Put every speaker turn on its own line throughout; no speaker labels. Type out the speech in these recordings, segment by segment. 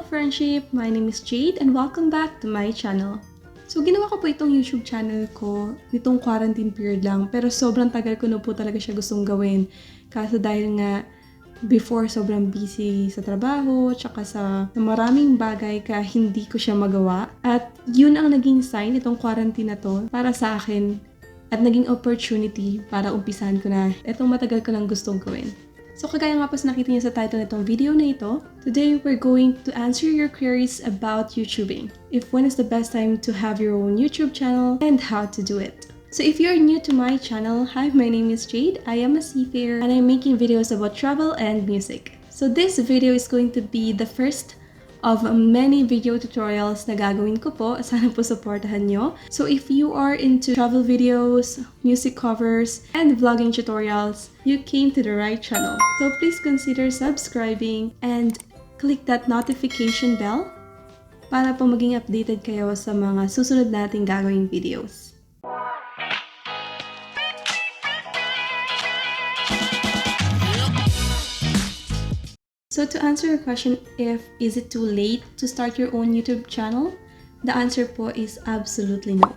Hello friendship! My name is Jade and welcome back to my channel. So ginawa ko po itong YouTube channel ko nitong quarantine period lang, pero sobrang tagal ko na po talaga siya gustong gawin. Kaso dahil nga before sobrang busy sa trabaho tsaka sa maraming bagay kaya hindi ko siya magawa. At yun ang naging sign itong quarantine na to para sa akin at naging opportunity para umpisahan ko na itong matagal ko nang gustong gawin. So kagaya nga po sa nakita niyo sa title nitong video na ito, today we're going to answer your queries about YouTubing. If when is the best time to have your own YouTube channel and how to do it. So if you're new to my channel, hi, my name is Jade. I am a seafarer and I'm making videos about travel and music. So this video is going to be the first of many video tutorials na gagawin ko po. Sana po supportahan nyo. So if you are into travel videos, music covers, and vlogging tutorials, you came to the right channel. So please consider subscribing and click that notification bell para po maging updated kayo sa mga susunod nating gagawing videos. So to answer your question, is it too late to start your own YouTube channel? The answer po is absolutely no.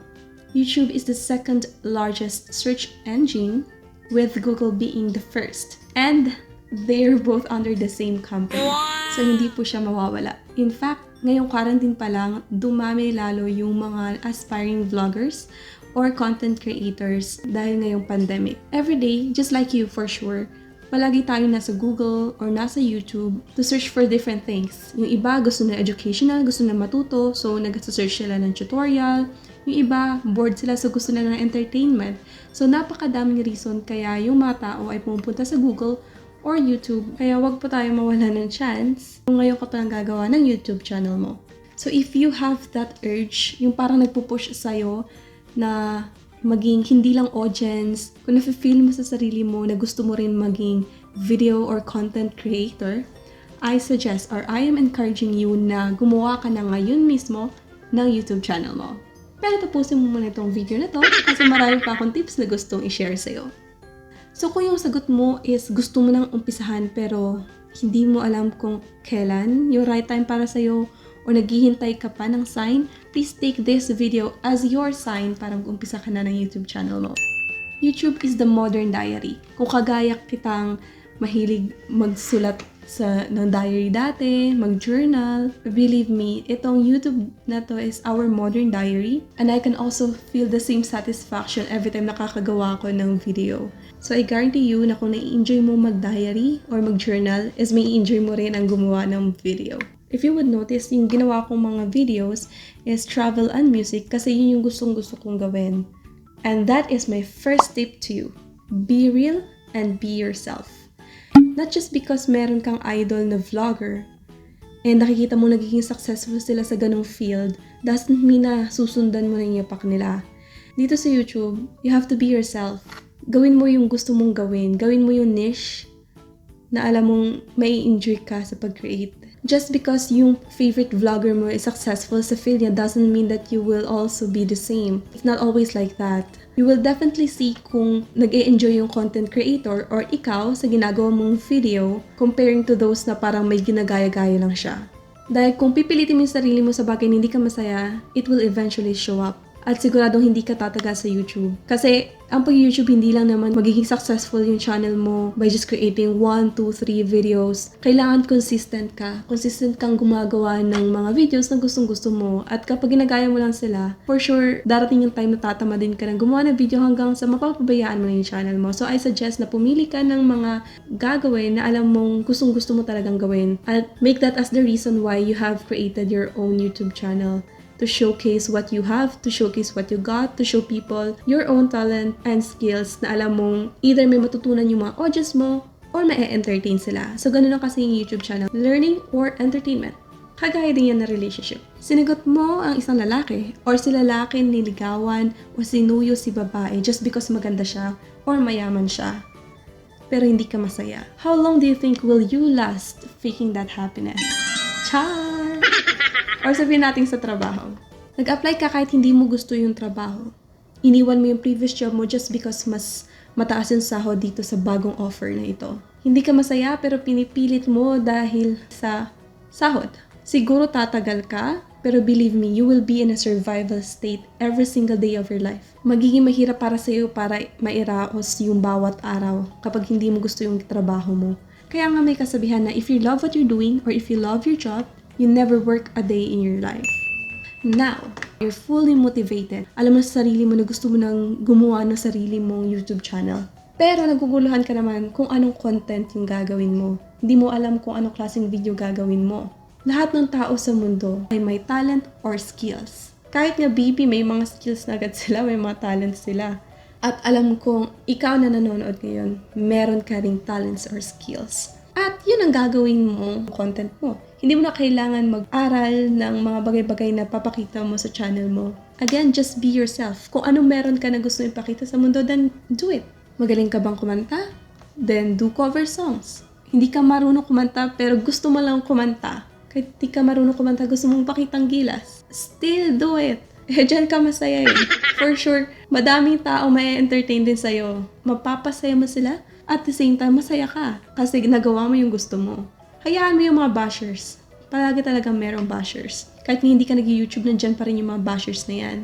YouTube is the second largest search engine, with Google being the first. And they're both under the same company. So hindi po siya mawawala. In fact, ngayong quarantine pa lang, dumami lalo yung mga aspiring vloggers or content creators dahil ngayong pandemic. Every day, just like you for sure, palagi tayo nasa Google or nasa YouTube to search for different things. Yung iba gusto na educational, gusto na matuto, so nag-search sila ng tutorial. Yung iba, bored sila, so gusto na ng entertainment. So napakadaming reason kaya yung mga tao ay pumupunta sa Google or YouTube. Kaya wag po tayo mawala ng chance kung ngayon ka palang gagawa ng YouTube channel mo. So if you have that urge, yung parang nagpupush sa'yo na maging hindi lang audience, kung nafe-feel mo sa sarili mo na gusto mo rin maging video or content creator, I suggest or I am encouraging you na gumawa ka na ngayon mismo ng YouTube channel mo. Pero tapusin mo muna itong video na to kasi marami pa akong tips na gustong i-share sa'yo. So kung yung sagot mo is gusto mo nang umpisahan pero hindi mo alam kung kailan yung right time para sa'yo, o naghihintay ka pa ng sign, please take this video as your sign para mag-umpisa ka na ng YouTube channel mo. YouTube is the modern diary. Kung kagaya kitang mahilig magsulat ng diary dati, mag-journal, believe me, itong YouTube na to is our modern diary, and I can also feel the same satisfaction every time nakakagawa ko ng video. So I guarantee you na kung nai-enjoy mo mag-diary or mag-journal, is may enjoy mo rin ang gumawa ng video. If you would notice, yung ginawa kong mga videos is travel and music kasi yun yung gustong-gusto kong gawin. And that is my first tip to you. Be real and be yourself. Not just because meron kang idol na vlogger and nakikita mo nagiging successful sila sa ganong field, doesn't mean na susundan mo na yung yapak nila. Dito sa YouTube, you have to be yourself. Gawin mo yung gusto mong gawin. Gawin mo yung niche na alam mong may enjoy ka sa pag-create. Just because yung favorite vlogger mo is successful sa field niya doesn't mean that you will also be the same. It's not always like that. You will definitely see kung nag-e-enjoy yung content creator or ikaw sa ginagawa mong video comparing to those na parang may ginagaya-gaya lang siya. Dahil kung pipilitin mo yung sarili mo sa bagay na hindi ka masaya, it will eventually show up. At siguradong hindi ka tataga sa YouTube. Kasi ang pag-YouTube hindi lang naman magiging successful yung channel mo by just creating 1, 2, 3 videos. Kailangan consistent ka. Consistent kang gumagawa ng mga videos na gustong-gusto mo. At kapag ginagaya mo lang sila, for sure, darating yung time na tatama din ka ng gumawa ng video hanggang sa mapapabayaan mo na yung channel mo. So I suggest na pumili ka ng mga gagawin na alam mong gustong-gusto mo talagang gawin. At make that as the reason why you have created your own YouTube channel. To showcase what you have, to showcase what you got, to show people your own talent and skills na alam mong either may matutunan yung mga audience mo or ma-entertain sila. So ganun lang kasi yung YouTube channel, learning or entertainment. Kagaya din yan na relationship. Sinagot mo ang isang lalaki or si lalaki niligawan o sinuyo si babae just because maganda siya or mayaman siya. Pero hindi ka masaya. How long do you think will you last faking that happiness? Char! Or sabihin natin sa trabaho. Nag-apply ka kahit hindi mo gusto yung trabaho. Iniwan mo yung previous job mo just because mas mataas yung sahod dito sa bagong offer na ito. Hindi ka masaya pero pinipilit mo dahil sa sahod. Siguro tatagal ka, pero believe me, you will be in a survival state every single day of your life. Magiging mahirap para sa'yo para mairaos yung bawat araw kapag hindi mo gusto yung trabaho mo. Kaya nga may kasabihan na if you love what you're doing or if you love your job, you never work a day in your life. Now, you're fully motivated. Alam mo sa sarili mo na gusto mo nang gumawa ng sarili mong YouTube channel. Pero naguguluhan ka naman kung anong content yung gagawin mo. Hindi mo alam kung anong klaseng video gagawin mo. Lahat ng tao sa mundo ay may talent or skills. Kahit nga baby, may mga skills na agad sila, may mga talent sila. At alam kong ikaw na nanonood ngayon, meron ka ring talents or skills. At yun ang gagawin mo, content mo. Hindi mo na kailangan mag-aral ng mga bagay-bagay na papakita mo sa channel mo. Again, just be yourself. Kung anong meron ka na gusto ipakita sa mundo, then do it. Magaling ka bang kumanta? Then do cover songs. Hindi ka marunong kumanta pero gusto mo lang kumanta. Kahit di ka marunong kumanta, gusto mong pakitang gilas. Still do it. Diyan ka masaya eh. For sure, madaming tao may entertain din sa'yo. Mapapasaya mo sila at the same time masaya ka. Kasi nagawa mo yung gusto mo. Hayaan mo yung mga bashers. Palagi talagang merong bashers. Kahit hindi ka nag-YouTube, nandyan pa rin yung mga bashers na yan.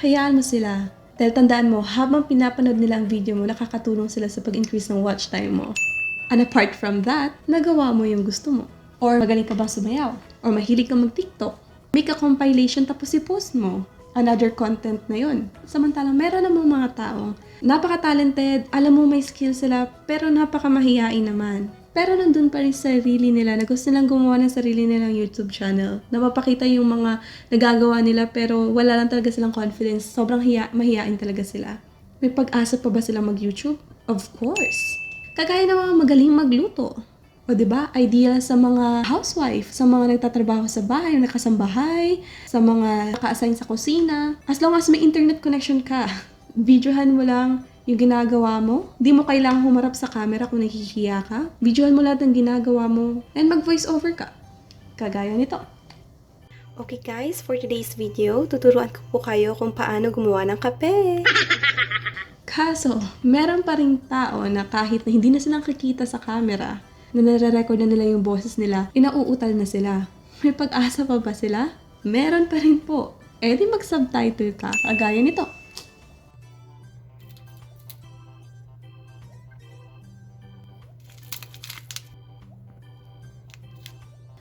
Hayaan mo sila. Dahil tandaan mo, habang pinapanood nila ang video mo, nakakatulong sila sa pag-increase ng watch time mo. And apart from that, nagawa mo yung gusto mo. Or magaling ka bang sumayaw? Or mahilig ka mag-TikTok? Make a compilation tapos i-post mo. Another content na yun. Samantalang meron namang mga taong napaka-talented, alam mo may skill sila, pero napaka-mahiyain naman. Pero nandun pa rin sa sarili nila na gusto nilang gumawa ng sarili nilang YouTube channel. Napapakita yung mga nagagawa nila pero wala lang talaga silang confidence. Sobrang mahiyain talaga sila. May pag-asa pa ba silang mag-YouTube? Of course. Kagaya ng mga magaling magluto. O diba, ideal sa mga housewife, sa mga nagtatrabaho sa bahay, nakasambahay, sa mga naka-assign sa kusina. As long as may internet connection ka, videohan mo lang yung ginagawa mo. Di mo kailangang humarap sa camera kung nahihiya ka. Videohan mo lahat ng ginagawa mo and mag-voice over ka. Kagaya nito. Okay guys, for today's video, tuturuan ko po kayo kung paano gumawa ng kape. Kaso, meron pa ring tao na kahit na hindi na silang kikita sa camera, na nare-record na nila yung boses nila, inauutal na sila. May pag-asa pa ba sila? Meron pa rin po. Eh di mag-subtitle ka, kagaya nito.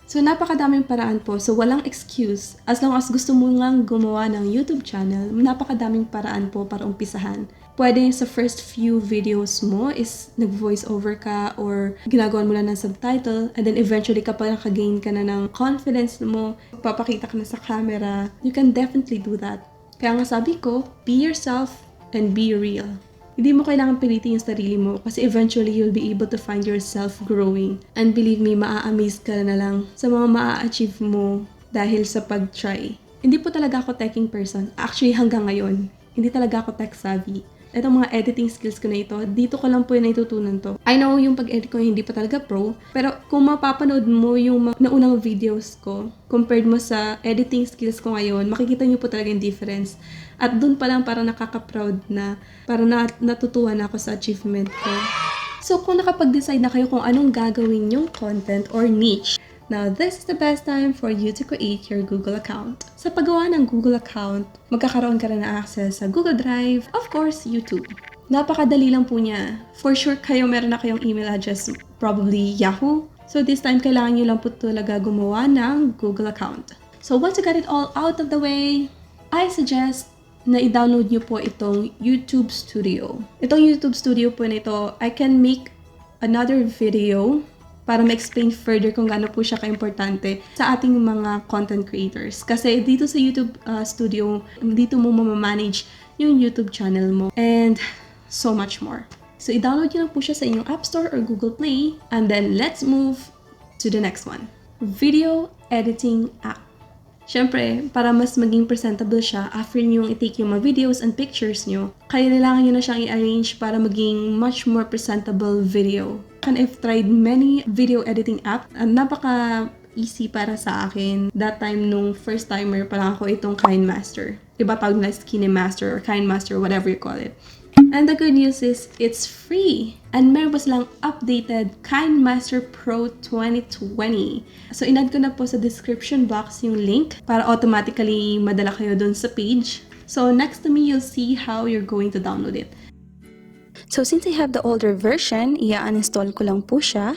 So, napakadaming paraan po. So, walang excuse. As long as gusto mo lang gumawa ng YouTube channel, napakadaming paraan po para umpisahan. Pwede sa first few videos mo is nag-voice over ka or ginagawa mo lang ng subtitle and then eventually kapag nakagain ka na ng confidence mo, papakita ka na sa camera, you can definitely do that. Kaya nga sabi ko, be yourself and be real. Hindi mo kailangan pilitin yung sarili mo kasi eventually you'll be able to find yourself growing. And believe me, maa-amaze ka na lang sa mga maa-achieve mo dahil sa pag-try. Hindi po talaga ako teching person. Actually, hanggang ngayon, hindi talaga ako tech savvy. Itong mga editing skills ko na ito, dito ko lang po yung natutunan to. I know yung pag-edit ko hindi pa talaga pro, pero kung mapapanood mo yung naunang videos ko, compared mo sa editing skills ko ngayon, makikita niyo po talaga yung difference. At dun pa lang parang nakaka-proud na, parang natutuwa na ako sa achievement ko. So kung nakapag-decide na kayo kung anong gagawin yung content or niche, now, this is the best time for you to create your Google account. Sa paggawa ng Google account, magkakaroon ka rin ng access sa Google Drive, of course, YouTube. Napakadali lang po niya. For sure, meron na kayong email address, probably Yahoo. So this time, kailangan nyo lang po talaga gumawa ng Google account. So once you got it all out of the way, I suggest na i-download nyo po itong YouTube Studio. Itong YouTube Studio po na ito, I can make another video para ma-explain further kung gaano po siya ka-importante sa ating mga content creators. Kasi dito sa YouTube Studio, dito mo ma-manage yung YouTube channel mo and so much more. So, i-download nyo lang po siya sa inyong App Store or Google Play and then let's move to the next one. Video Editing App. Siyempre, para mas maging presentable siya, after nyo i-take yung mga videos and pictures nyo, kailangan nyo na siyang i-arrange para maging much more presentable video. And I've tried many video editing apps and napaka-easy para sa akin. That time, nung first timer pa lang ako itong Kinemaster. Iba tawag nila Kinemaster or Kinemaster, whatever you call it. And the good news is, it's free! And meron pa silang updated Kinemaster Pro 2020. So, inad ko na po sa description box yung link para automatically madala kayo dun sa page. So, next to me, you'll see how you're going to download it. So, since I have the older version, i-uninstall ko lang po siya.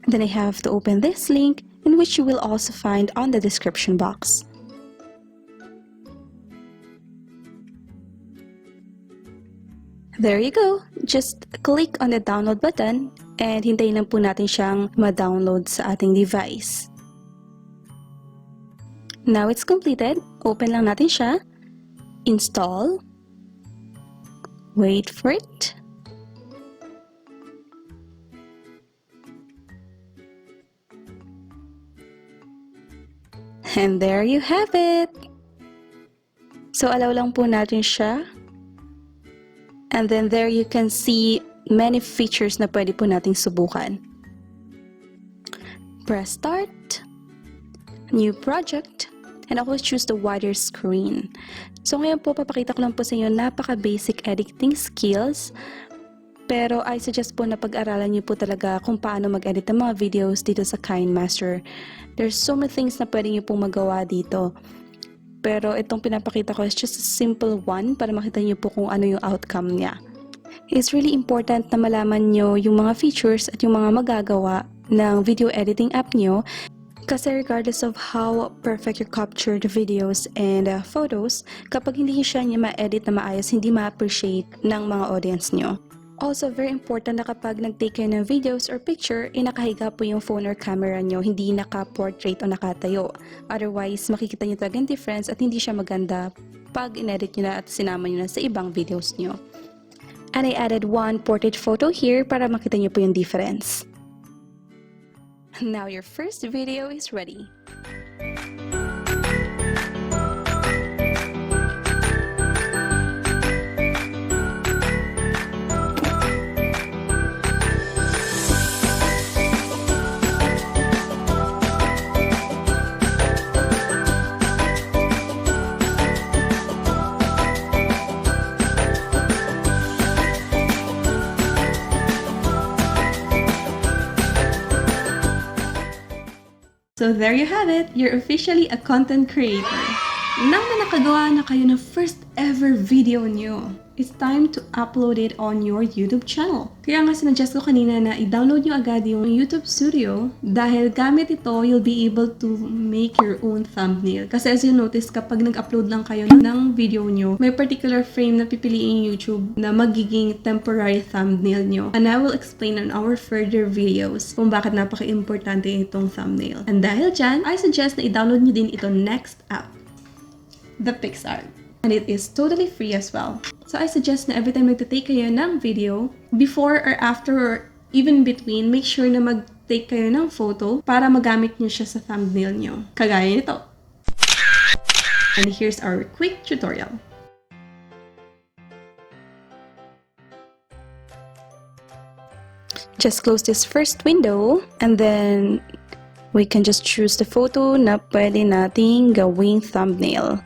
Then I have to open this link, in which you will also find on the description box. There you go! Just click on the download button and hintayin lang po natin siyang ma-download sa ating device. Now it's completed. Open lang natin siya. Install. Wait for it. And there you have it! So, allow lang po natin siya. And then there you can see many features na pwede po nating subukan. Press start. New project. And always choose the wider screen. So, ngayon po, papakita ko lang po sa inyo napaka-basic editing skills. Pero I suggest po na pag-aralan niyo po talaga kung paano mag-edit ng mga videos dito sa Kinemaster. There's so many things na pwede niyo pong magawa dito. Pero itong pinapakita ko is just a simple one para makita niyo po kung ano yung outcome niya. It's really important na malaman niyo yung mga features at yung mga magagawa ng video editing app niyo. Kasi regardless of how perfect you capture the videos and photos, kapag hindi siya niya ma-edit na maayos, hindi ma-appreciate ng mga audience niyo. Also, very important na kapag nag-take kayo ng videos or picture, nakahiga po yung phone or camera nyo, hindi naka-portrait o nakatayo. Otherwise, makikita nyo talaga yung difference at hindi siya maganda pag in-edit nyo na at sinama nyo na sa ibang videos nyo. And I added one portrait photo here para makita nyo po yung difference. Now your first video is ready. So there you have it! You're officially a content creator. Nang na nakagawa na kayo ng first ever video nyo, it's time to upload it on your YouTube channel. Kaya nga sinadjust ko kanina na i-download nyo agad yung YouTube Studio dahil gamit ito, you'll be able to make your own thumbnail. Kasi as you notice, kapag nag-upload lang kayo ng video nyo, may particular frame na pipiliin yung YouTube na magiging temporary thumbnail nyo. And I will explain on our further videos kung bakit napaka-importante itong thumbnail. And dahil dyan, I suggest na i-download nyo din ito next app, the PicsArt. And it is totally free as well. So I suggest na every time nagtitake kayo ng video, before or after or even between, make sure na mag-take kayo ng photo para magamit nyo siya sa thumbnail nyo. Kagaya nito. And here's our quick tutorial. Just close this first window and then we can just choose the photo na pwede nating gawing thumbnail.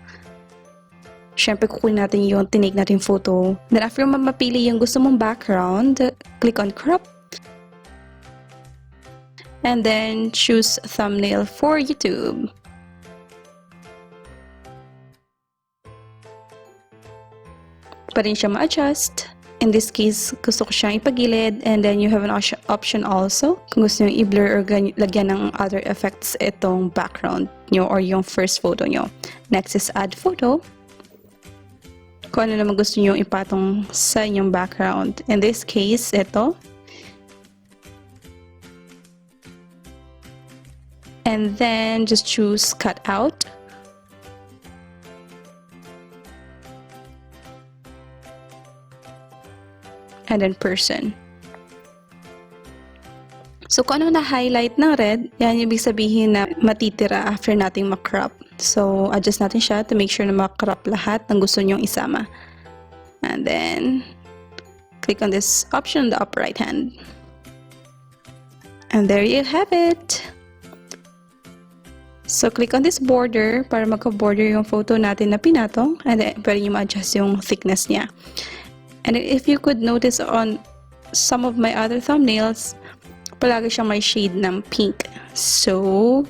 Siyempre, kukunin natin yung tinake natin photo. Then, after mo mapili yung gusto mong background, click on crop. And then, choose thumbnail for YouTube. Pa rin siya ma-adjust. In this case, gusto ko siyang ipagilid. And then, you have an option also. Kung gusto nyo i-blur or lagyan ng other effects itong background nyo or yung first photo nyo. Next is add photo. Kung ano naman gusto nyo ipatong sa inyong background. In this case, ito. And then, just choose cut out. And then person. So, kung ano na-highlight ng red, yan yung ibig sabihin na matitira after nating makrop. So, adjust natin siya to make sure na makrop lahat ng gusto nyong isama. And then, click on this option on the upper right hand. And there you have it! So, click on this border para magka-border yung photo natin na pinatong. And then, pwede nyo ma-adjust yung thickness niya. And if you could notice on some of my other thumbnails, palagi siyang may shade ng pink. So,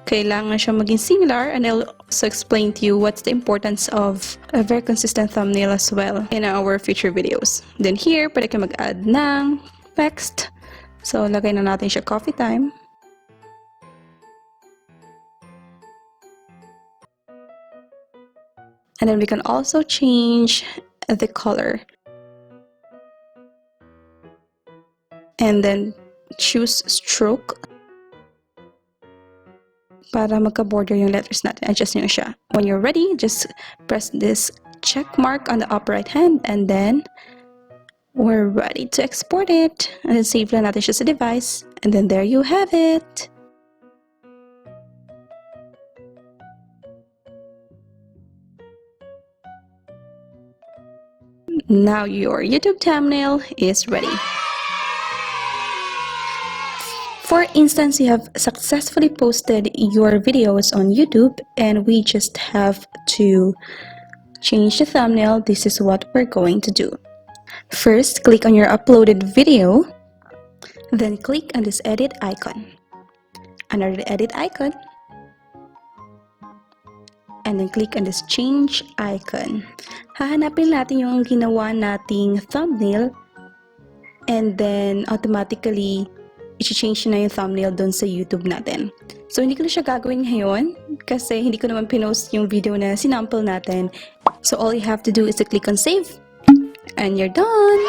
kailangan siya maging similar. And I'll also explain to you what's the importance of a very consistent thumbnail as well in our future videos. Then here, pwede kayo mag-add ng text. So, lagay na natin siya coffee time. And then we can also change the color. And then choose stroke para magka-border yung letters natin. Adjust nyo siya. When you're ready, just press this check mark on the upper right hand and then we're ready to export it. And then save lang natin siya sa device. And then there you have it. Now your YouTube thumbnail is ready. For instance, you have successfully posted your videos on YouTube and we just have to change the thumbnail. This is what we're going to do. First, click on your uploaded video, then click on this edit icon. Under the edit icon, and then click on this change icon. Hahanapin natin yung ginawa nating thumbnail and then automatically i-change na yung thumbnail doon sa YouTube natin. So, hindi ko na siya gagawin ngayon kasi hindi ko naman pinost yung video na sinample natin. So, all you have to do is to click on save and you're done!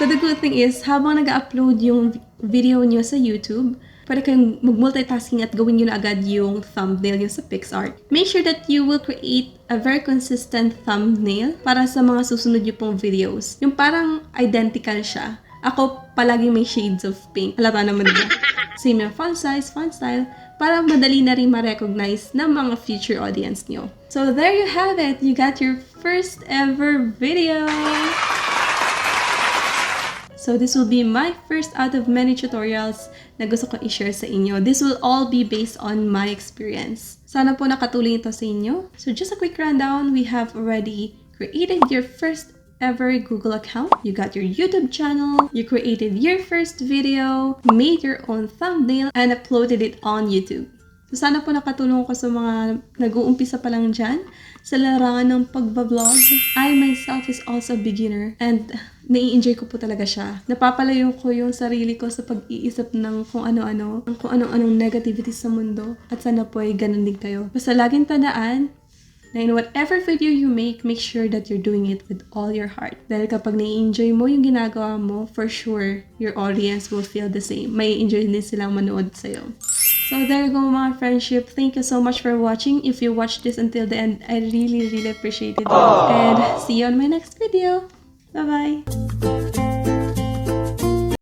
So, the good thing is, habang nag-upload yung video nyo sa YouTube, pwede kayong mag-multitasking at gawin nyo na agad yung thumbnail nyo sa PicsArt. Make sure that you will create a very consistent thumbnail para sa mga susunod nyo pong videos. Yung parang identical siya. Ako, palagi may shades of pink. Halata naman ba? Same yung font size, font style, para madali na rin ma-recognize ng mga future audience nyo. So, there you have it! You got your first ever video! So, this will be my first out of many tutorials na gusto kong i-share sa inyo. This will all be based on my experience. Sana po nakatulong ito sa inyo. So, just a quick rundown. We have already created your first ever Google account. You got your YouTube channel. You created your first video, made your own thumbnail, and uploaded it on YouTube. So, sana po nakatulong ko sa mga nag-uumpisa pa lang dyan sa larangan ng pagbablog. I myself is also a beginner and nai-enjoy ko po talaga siya. Napapalayo ko yung sarili ko sa pag-iisip ng kung ano-anong negativity sa mundo. At sana po ay ganun din kayo. Basta laging tandaan na in whatever video you make sure that you're doing it with all your heart. Dahil kapag nai-enjoy mo yung ginagawa mo, for sure, your audience will feel the same. May enjoy din silang manood sa'yo. So there you go mga friendship. Thank you so much for watching. If you watched this until the end, I really appreciate it. And see you on my next video. Bye-bye!